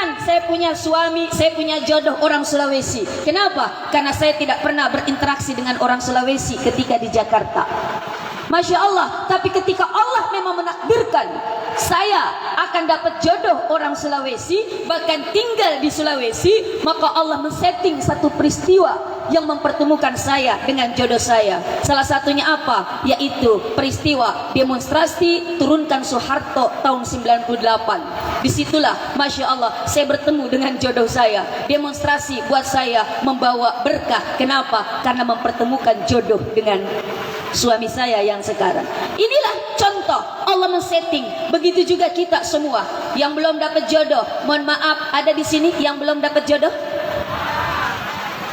Senang saya punya suami, saya punya jodoh orang Sulawesi. Kenapa? Karena saya tidak pernah berinteraksi dengan orang Sulawesi ketika di Jakarta. Masya Allah. Tapi ketika Allah memang menakdirkan saya akan dapat jodoh orang Sulawesi, bahkan tinggal di Sulawesi, maka Allah men-setting satu peristiwa yang mempertemukan saya dengan jodoh saya. Salah satunya apa? Yaitu peristiwa demonstrasi turunkan Soeharto tahun 98. Disitulah Masya Allah saya bertemu dengan jodoh saya. Demonstrasi buat saya membawa berkah. Kenapa? Karena mempertemukan jodoh dengan suami saya yang sekarang. Inilah contoh Allah men-setting. Begitu juga kita semua yang belum dapat jodoh. Mohon maaf, ada di sini yang belum dapat jodoh?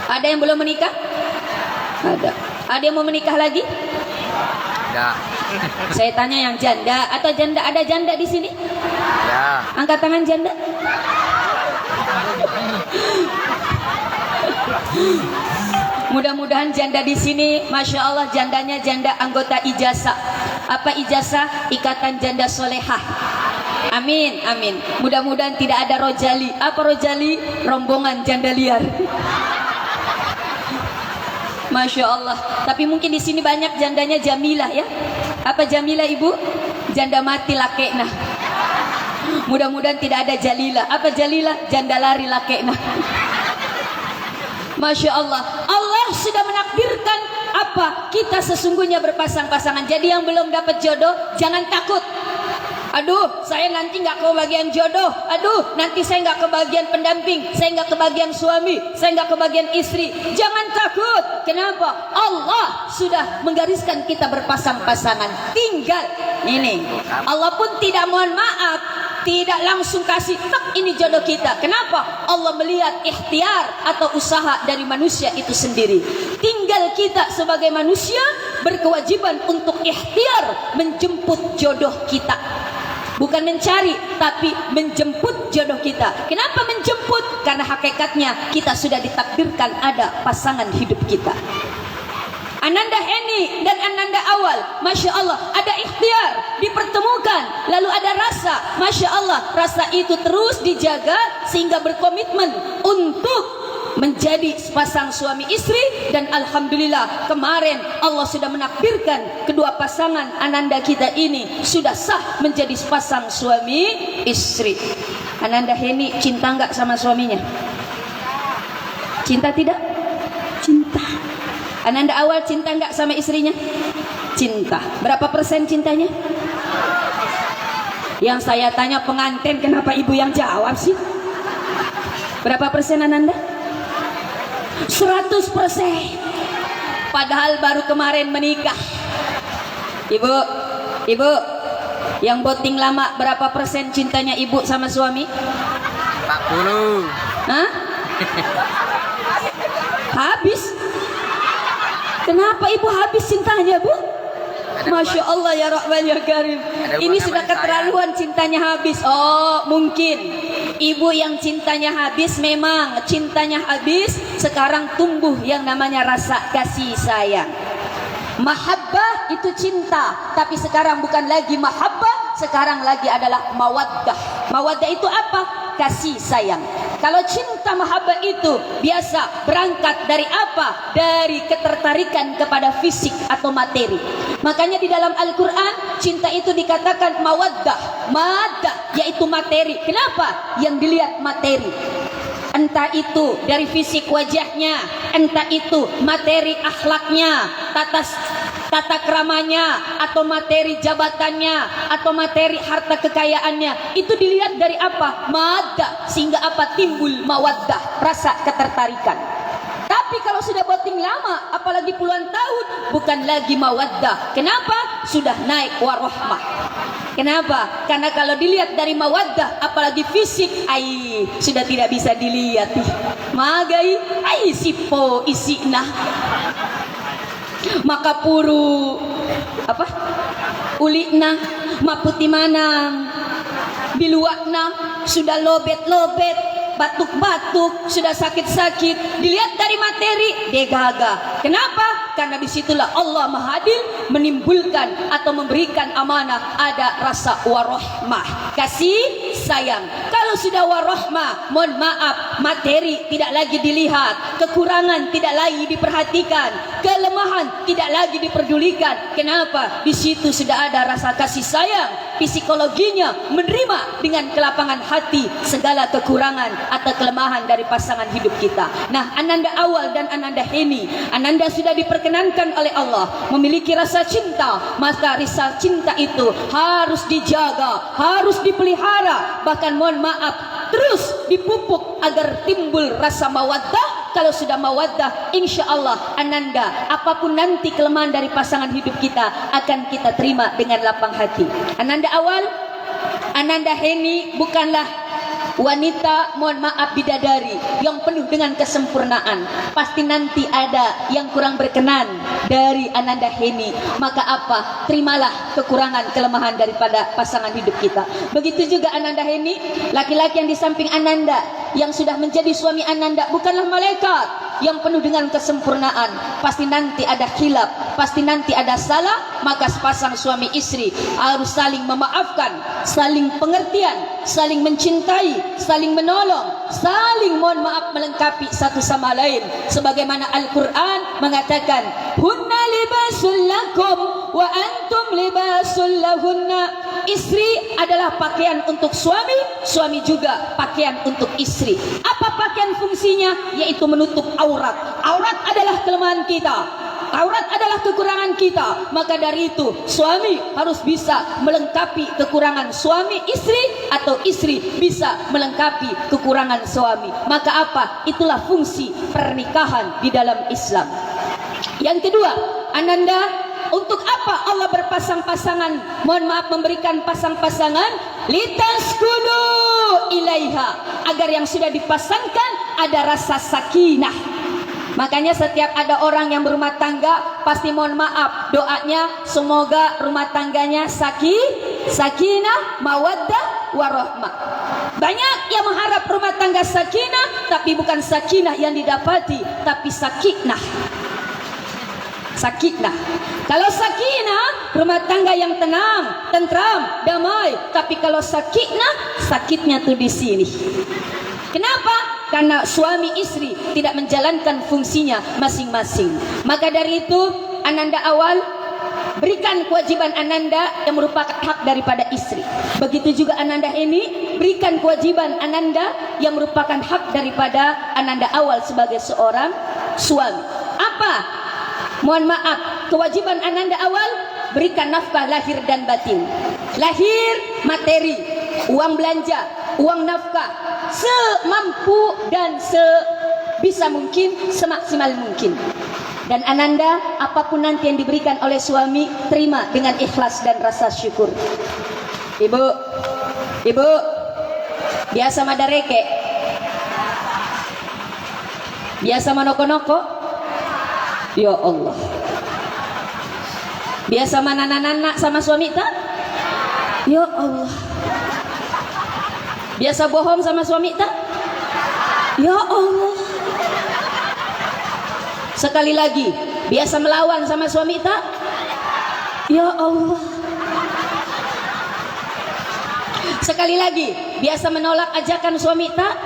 Ada yang belum menikah? Ada. Ada yang mau menikah lagi? Ada. Saya tanya yang janda atau janda. Ada janda di sini? Ya. Angkat tangan janda. Mudah-mudahan janda di sini, Masya Allah, jandanya janda anggota ijazah. Apa ijazah? Ikatan Janda Solehah. Amin, amin. Mudah-mudahan tidak ada rojali. Apa rojali? Rombongan janda liar. Masya Allah. Tapi mungkin di sini banyak jandanya Jamilah ya. Apa Jamilah ibu? Janda mati lakekna. Mudah-mudahan tidak ada Jalilah. Apa Jalilah? Janda lari lakekna. Masya Allah. Allah sudah menakdirkan apa? Kita sesungguhnya berpasang-pasangan. Jadi yang belum dapat jodoh, jangan takut. Aduh, saya nanti nggak kebagian jodoh. Aduh, nanti saya nggak kebagian pendamping. Saya nggak kebagian suami. Saya nggak kebagian istri. Jangan takut. Kenapa? Allah sudah menggariskan kita berpasang-pasangan. Tinggal ini. Allah pun tidak mohon maaf, tidak langsung kasih tak ini jodoh kita. Kenapa? Allah melihat ikhtiar atau usaha dari manusia itu sendiri. Tinggal kita sebagai manusia berkewajiban untuk ikhtiar menjemput jodoh kita. Bukan mencari, tapi menjemput jodoh kita. Kenapa menjemput? Karena hakikatnya kita sudah ditakdirkan ada pasangan hidup kita. Ananda Heni dan Ananda Awal, Masya Allah, ada ikhtiar, dipertemukan, lalu ada rasa. Masya Allah, rasa itu terus dijaga sehingga berkomitmen untuk menjadi sepasang suami istri. Dan Alhamdulillah kemarin Allah sudah menakdirkan kedua pasangan Ananda kita ini sudah sah menjadi sepasang suami istri. Ananda Heni cinta nggak sama suaminya? Cinta tidak? Cinta. Ananda Awal cinta nggak sama istrinya? Cinta. Berapa persen cintanya? Yang saya tanya pengantin, kenapa ibu yang jawab sih? Berapa persen Ananda? 100%. Padahal baru kemarin menikah. Ibu, yang voting lama berapa persen cintanya ibu sama suami? 40. Hah? Habis? Kenapa ibu habis cintanya, Bu? Masya Allah ya Rahman ya Karim. Ini sudah keterlaluan cintanya habis. Oh, mungkin ibu yang cintanya habis, memang cintanya habis. Sekarang tumbuh yang namanya rasa kasih sayang. Mahabbah itu cinta, tapi sekarang bukan lagi mahabbah, sekarang lagi adalah mawaddah. Mawaddah itu apa? Kasih sayang. Kalau cinta mahabbah itu biasa berangkat dari apa? Dari ketertarikan kepada fisik atau materi. Makanya di dalam Al-Quran cinta itu dikatakan mawaddah, maddah, yaitu materi. Kenapa? Yang dilihat materi. Entah itu dari fisik wajahnya, entah itu materi akhlaknya, tata keramanya, atau materi jabatannya, atau materi harta kekayaannya. Itu dilihat dari apa? Maddah. Sehingga apa? Timbul mawaddah, rasa ketertarikan. Tapi kalau sudah voting lama, apalagi puluhan tahun, bukan lagi mawaddah. Kenapa? Sudah naik warohmah. Kenapa? Karena kalau dilihat dari mawaddah, apalagi fisik, sudah tidak bisa dilihat. Magai, sipo isina. Maka puru apa? Ulikna, maputi manang, biluakna, sudah lobet-lobet, batuk-batuk, sudah sakit-sakit, dilihat dari materi, degaga. Kenapa? Karena disitulah Allah Mahadil menimbulkan atau memberikan amanah, ada rasa warohmah, kasih sayang. Kalau Kalau sudah warahmah, mohon maaf, materi tidak lagi dilihat, kekurangan tidak lagi diperhatikan, kelemahan tidak lagi diperdulikan. Kenapa? Di situ sudah ada rasa kasih sayang, psikologinya menerima dengan kelapangan hati segala kekurangan atau kelemahan dari pasangan hidup kita. Nah, Ananda Awal dan Ananda Heni, Ananda sudah diperkenankan oleh Allah memiliki rasa cinta, maka rasa cinta itu harus dijaga, harus dipelihara, bahkan mohon maaf, terus dipupuk agar timbul rasa mawaddah. Kalau sudah mawaddah, insya Allah Ananda, apapun nanti kelemahan dari pasangan hidup kita akan kita terima dengan lapang hati. Ananda Awal, Ananda Heni bukanlah wanita, mohon maaf, bidadari yang penuh dengan kesempurnaan. Pasti nanti ada yang kurang berkenan dari Ananda Heni. Maka apa? Terimalah kekurangan kelemahan daripada pasangan hidup kita. Begitu juga Ananda Heni, laki-laki yang di samping Ananda yang sudah menjadi suami Ananda bukanlah malaikat yang penuh dengan kesempurnaan. Pasti nanti ada khilaf, pasti nanti ada salah. Maka sepasang suami istri harus saling memaafkan, saling pengertian, saling mencintai, saling menolong, saling mohon maaf melengkapi satu sama lain. Sebagaimana Al-Quran mengatakan, hunna libasul lakum wa antum libasul lahunna. Istri adalah pakaian untuk suami, suami juga pakaian untuk istri. Apa pakaian fungsinya? Yaitu menutup aurat. Aurat adalah kelemahan kita, aurat adalah kekurangan kita. Maka dari itu suami harus bisa melengkapi kekurangan suami istri, atau istri bisa melengkapi kekurangan suami. Maka apa? Itulah fungsi pernikahan di dalam Islam. Yang kedua, Ananda, untuk apa Allah berpasang-pasangan? Mohon maaf, memberikan pasang-pasangan, litaskunu ilaiha, agar yang sudah dipasangkan ada rasa sakinah. Makanya setiap ada orang yang berumah tangga, pasti mohon maaf, doanya semoga rumah tangganya sakinah, mawaddah, warahmah. Banyak yang mengharap rumah tangga sakinah, tapi bukan sakinah yang didapati, tapi sakinah. Sakinah. Kalau sakinah, rumah tangga yang tenang, tentram, damai. Tapi kalau sakinah, sakitnya tuh di sini. Kenapa? Karena suami istri tidak menjalankan fungsinya masing-masing. Maka dari itu, Ananda Awal, berikan kewajiban Ananda yang merupakan hak daripada istri. Begitu juga Ananda ini, berikan kewajiban Ananda yang merupakan hak daripada Ananda Awal sebagai seorang suami. Apa? Mohon maaf, kewajiban Ananda Awal, berikan nafkah lahir dan batin. Lahir materi, uang belanja, uang nafkah, semampu dan sebisa mungkin, semaksimal mungkin. Dan Ananda, apapun nanti yang diberikan oleh suami, terima dengan ikhlas dan rasa syukur. Ibu, biasa madareke, biasa manoko-noko. Ya Allah, biasa mana-nana sama suami tak? Ya Allah, biasa bohong sama suami tak? Ya Allah, sekali lagi, biasa melawan sama suami tak? Ya Allah, sekali lagi, biasa menolak ajakan suami tak?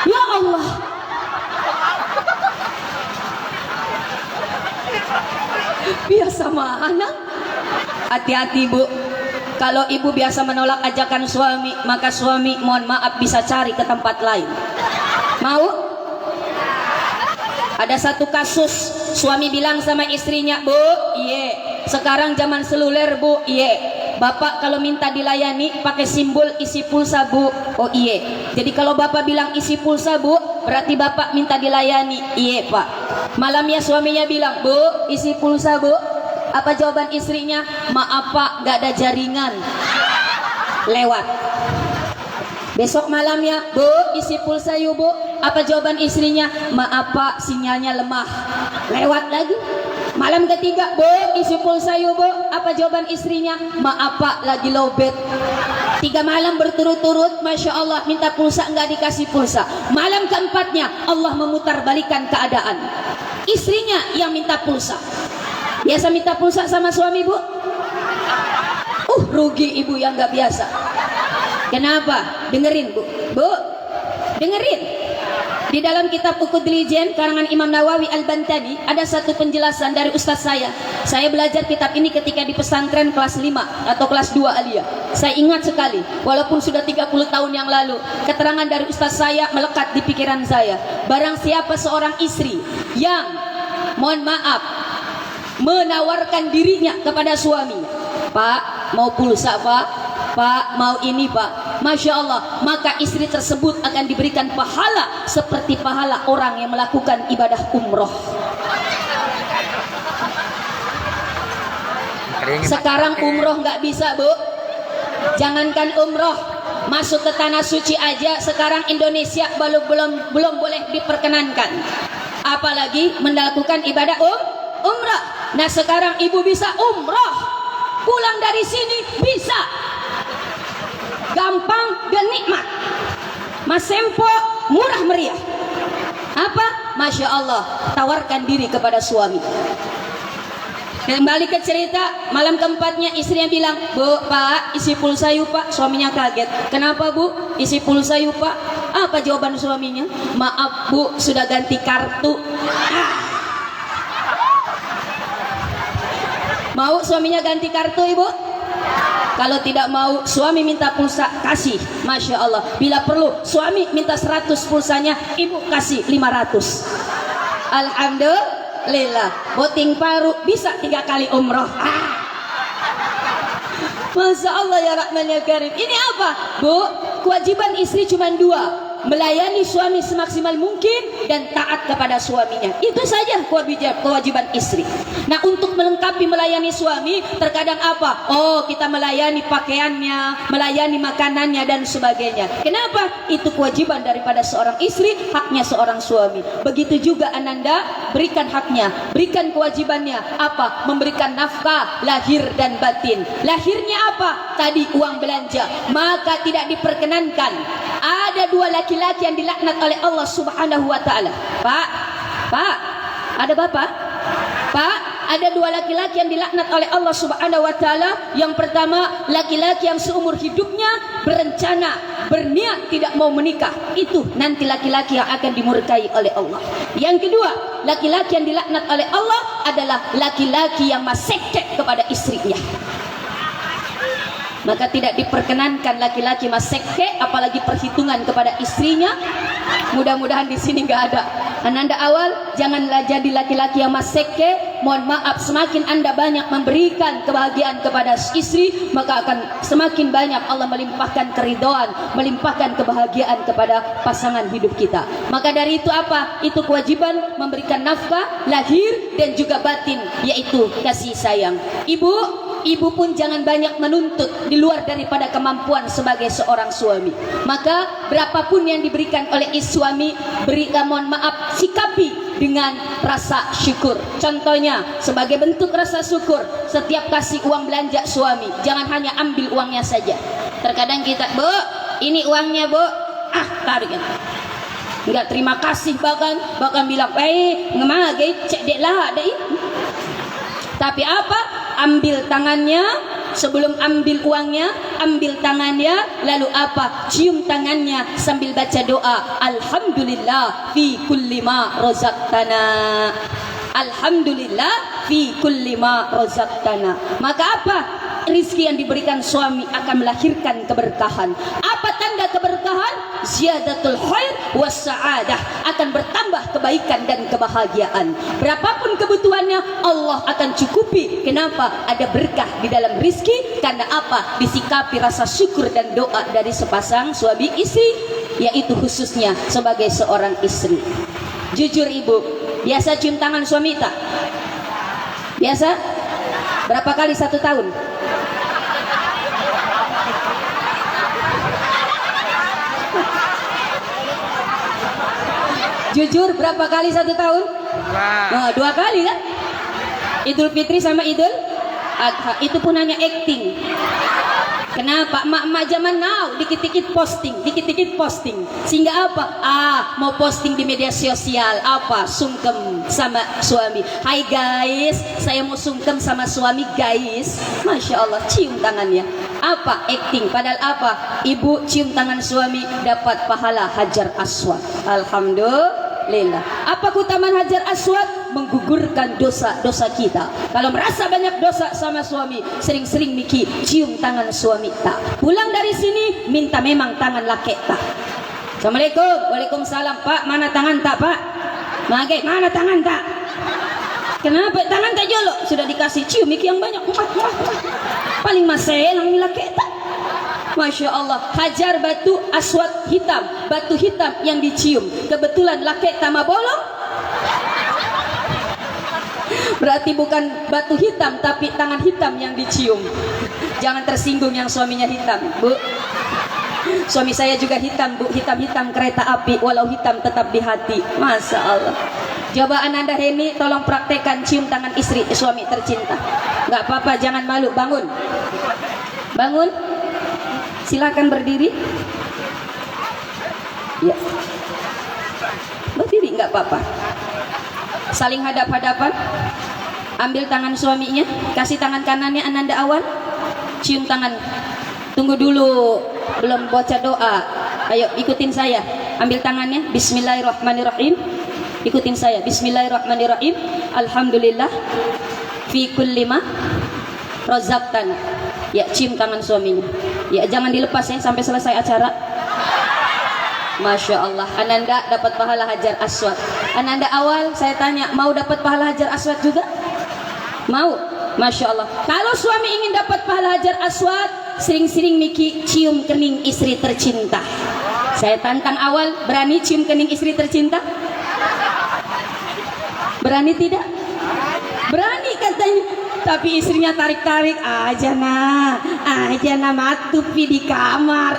Ya Allah. Biasa mana? Hati-hati Bu. Kalau ibu biasa menolak ajakan suami, maka suami mohon maaf bisa cari ke tempat lain. Mau? Ada satu kasus, suami bilang sama istrinya, Bu, iye, sekarang zaman seluler Bu, iye, Bapak kalau minta dilayani pakai simbol isi pulsa Bu. Oh iye. Jadi kalau Bapak bilang isi pulsa Bu, berarti Bapak minta dilayani. Iye Pak. Malamnya suaminya bilang, Bu, isi pulsa Bu. Apa jawaban istrinya? Maaf Pak, gak ada jaringan. Lewat. Besok malamnya, Bu, isi pulsa yuk Bu. Apa jawaban istrinya? Maaf Pak, sinyalnya lemah. Lewat lagi. Malam ketiga, Bu, isi pulsa yuk Bu. Apa jawaban istrinya? Maaf Pak, lagi lowbat. 3 malam berturut-turut, Masya Allah, minta pulsa, nggak dikasih pulsa. Malam keempatnya, Allah memutarbalikan keadaan. Istrinya yang minta pulsa. Biasa minta pulsa sama suami Bu? Rugi ibu yang nggak biasa. Kenapa? Dengerin Bu. Bu, dengerin. Di dalam kitab Uqud Lijen karangan Imam Nawawi Al-Bantani ada satu penjelasan dari ustaz saya. Saya belajar kitab ini ketika di pesantren kelas 5 atau kelas 2 Aliyah. Saya ingat sekali, walaupun sudah 30 tahun yang lalu, keterangan dari ustaz saya melekat di pikiran saya. Barang siapa seorang istri yang, mohon maaf, menawarkan dirinya kepada suaminya, Pak, mau pulsa Pak, Pak, mau ini Pak, Masya Allah, maka istri tersebut akan diberikan pahala seperti pahala orang yang melakukan ibadah umroh. Sekarang umroh nggak bisa Bu. Jangankan umroh, masuk ke tanah suci aja sekarang Indonesia belum boleh diperkenankan, apalagi melakukan ibadah umrah. Nah sekarang ibu bisa umroh, pulang dari sini bisa, gampang dan nikmat, Mas Sempo murah meriah. Apa? Masya Allah, tawarkan diri kepada suami. Kembali ke cerita, malam keempatnya istrinya bilang, Bu, Pak, isi pulsa yuk Pak. Suaminya kaget. Kenapa Bu? Isi pulsa yuk Pak. Apa jawaban suaminya? Maaf Bu, sudah ganti kartu. Mau suaminya ganti kartu Ibu? Kalau tidak mau, suami minta pulsa, kasih. Masya Allah. Bila perlu, suami minta 100 pulsanya, ibu kasih 500. Alhamdulillah. Boting paru bisa 3 kali umroh. Masya Allah ya Rahman ya Karim. Ini apa Bu? Kewajiban istri cuma 2, melayani suami semaksimal mungkin dan taat kepada suaminya. Itu saja kewajiban istri. Nah untuk melengkapi melayani suami, terkadang apa? Oh, kita melayani pakaiannya, melayani makanannya dan sebagainya. Kenapa? Itu kewajiban daripada seorang istri, haknya seorang suami. Begitu juga Ananda, berikan haknya, berikan kewajibannya. Apa? Memberikan nafkah lahir dan batin. Lahirnya apa? Tadi uang belanja. Maka tidak diperkenankan. Ada 2 laki-laki yang dilaknat oleh Allah Subhanahu wa taala. Pak, ada Bapak? Pak, ada 2 laki-laki yang dilaknat oleh Allah Subhanahu wa taala. Yang pertama, laki-laki yang seumur hidupnya berencana, berniat tidak mau menikah. Itu nanti laki-laki yang akan dimurkai oleh Allah. Yang kedua, laki-laki yang dilaknat oleh Allah adalah laki-laki yang maseke kepada istrinya. Maka tidak diperkenankan laki-laki maseke, apalagi perhitungan kepada istrinya. Mudah-mudahan di sini nggak ada. Ananda awal janganlah jadi laki-laki yang maseke. Mohon maaf, semakin Anda banyak memberikan kebahagiaan kepada istri, maka akan semakin banyak Allah melimpahkan keridhaan, melimpahkan kebahagiaan kepada pasangan hidup kita. Maka dari itu apa? Itu kewajiban memberikan nafkah lahir dan juga batin, yaitu kasih sayang. Ibu pun jangan banyak menuntut di luar daripada kemampuan sebagai seorang suami. Maka berapapun yang diberikan oleh suami, berikan, mohon maaf, sikapi dengan rasa syukur. Contohnya, sebagai bentuk rasa syukur, setiap kasih uang belanja suami, jangan hanya ambil uangnya saja. Terkadang kita, Bu, ini uangnya Bu, tarik. Enggak terima kasih, bahkan bilang, ngemage cek dek lah deh. Tapi apa? Ambil tangannya, sebelum ambil uangnya, ambil tangannya, lalu apa? Cium tangannya sambil baca doa, Alhamdulillah fi kulli ma razaqtana. Alhamdulillah fi kulli ma razaqtana. Maka apa? Rizki yang diberikan suami akan melahirkan keberkahan. Apa tanda keberkahan? Ziyadatul khair was sa'adah, akan bertambah kebaikan dan kebahagiaan. Berapapun kebutuhannya, Allah akan cukupi. Kenapa? Ada berkah di dalam rizki. Karena apa? Disikapi rasa syukur dan doa dari sepasang suami istri, yaitu khususnya sebagai seorang istri. Jujur ibu, biasa cium tangan suami tak? Biasa? Berapa kali 1 tahun? Jujur berapa kali 1 tahun? 2 kali kan? Idul Fitri sama Idul Adha. Itu pun hanya acting. Kenapa? Emak-emak zaman now dikit-dikit posting. Sehingga apa? Mau posting di media sosial. Apa? Sungkem sama suami. Hai guys, saya mau sungkem sama suami guys. Masya Allah, cium tangannya. Apa? Acting. Padahal apa? Ibu cium tangan suami dapat pahala Hajar Aswad. Alhamdulillah. Apa keutamaan Hajar Aswad? Menggugurkan dosa-dosa kita. Kalau merasa banyak dosa sama suami, sering-sering Miki cium tangan suami tak. Pulang dari sini minta memang tangan laki tak. Assalamualaikum. Waalaikumsalam. Pak, mana tangan tak, Pak? Magai, mana tangan tak? Kenapa tangan tak jolok? Sudah dikasih cium Miki yang banyak. Paling maselang laki tak. Masya Allah. Hajar batu aswad hitam, batu hitam yang dicium. Kebetulan laki tama bolong. Berarti bukan batu hitam tapi tangan hitam yang dicium. Jangan tersinggung yang suaminya hitam, Bu. Suami saya juga hitam, Bu. Hitam-hitam kereta api, walau hitam tetap di hati. Masya Allah. Coba Ananda Heni tolong praktekkan cium tangan istri suami tercinta. Gak apa-apa, jangan malu. Bangun. Bangun. Silakan berdiri. Ya. Berdiri nggak apa-apa. Saling hadap-hadapan. Ambil tangan suaminya, kasih tangan kanannya Ananda awal, cium tangan. Tunggu dulu, belum baca doa. Ayo ikutin saya. Ambil tangannya. Bismillahirrahmanirrahim. Ikutin saya. Bismillahirrahmanirrahim. Alhamdulillah fi kulli ma razaqtana. Ya, cium tangan suaminya. Ya, jangan dilepas ya sampai selesai acara. Masya Allah. Ananda dapat pahala Hajar Aswad. Ananda awal, saya tanya, mau dapat pahala Hajar Aswad juga? Mau? Masya Allah. Kalau suami ingin dapat pahala Hajar Aswad, sering-sering Miki cium kening istri tercinta. Saya tantang awal, berani cium kening istri tercinta? Berani tidak? Berani katanya. Tapi istrinya tarik-tarik aja nah matupi di kamar.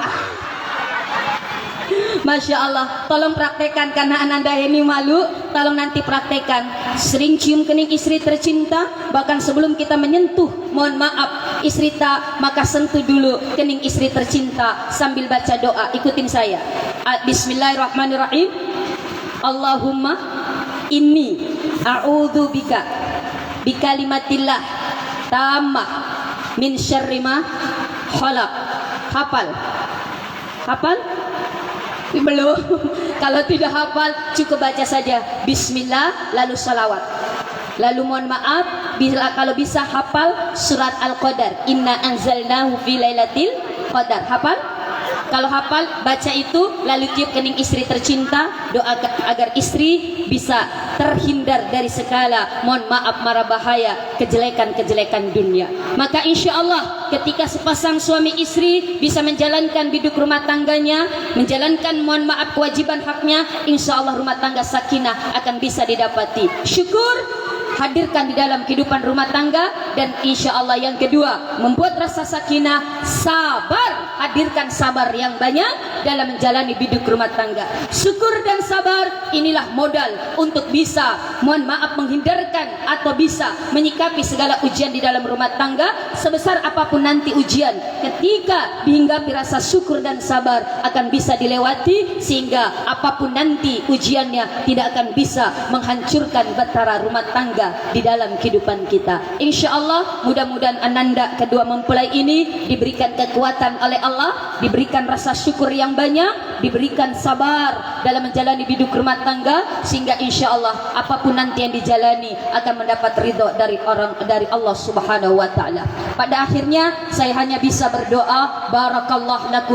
Masya Allah, tolong praktekkan karena Ananda ini malu. Tolong nanti praktekkan. Sering cium kening istri tercinta. Bahkan sebelum kita menyentuh, mohon maaf, istri tak, maka sentuh dulu kening istri tercinta sambil baca doa. Ikutin saya. Bismillahirrahmanirrahim. Allahumma inni a'udzu bika bikalimatillah tammah min syarri ma khalaq. Hafal? Hafal? Belum. Kalau tidak hafal cukup baca saja Bismillah lalu salawat. Lalu mohon maaf kalau bisa hafal surat Al-Qadar, Inna anzalnahu fi lailatul qadar. Hafal? Kalau hafal baca itu lalu tiup kening istri tercinta, doa agar istri bisa terhindar dari segala mohon maaf mara bahaya kejelekan-kejelekan dunia. Maka insya Allah ketika sepasang suami istri bisa menjalankan biduk rumah tangganya, menjalankan mohon maaf kewajiban haknya, insya Allah rumah tangga sakinah akan bisa didapati. Syukur hadirkan di dalam kehidupan rumah tangga. Dan insya Allah yang kedua, membuat rasa sakinah, sabar, hadirkan sabar yang banyak dalam menjalani biduk rumah tangga. Syukur dan sabar inilah modal untuk bisa mohon maaf menghindarkan atau bisa menyikapi segala ujian di dalam rumah tangga. Sebesar apapun nanti ujian, ketika dihinggapi rasa syukur dan sabar akan bisa dilewati, sehingga apapun nanti ujiannya tidak akan bisa menghancurkan batara rumah tangga di dalam kehidupan kita. Insya Allah mudah-mudahan Ananda kedua mempelai ini diberikan kekuatan oleh Allah, diberikan rasa syukur yang banyak, diberikan sabar dalam menjalani hidup rumah tangga, sehingga insya Allah apapun nanti yang dijalani akan mendapat ridho dari Allah Subhanahu wa taala. Pada akhirnya saya hanya bisa berdoa barakallahu lakum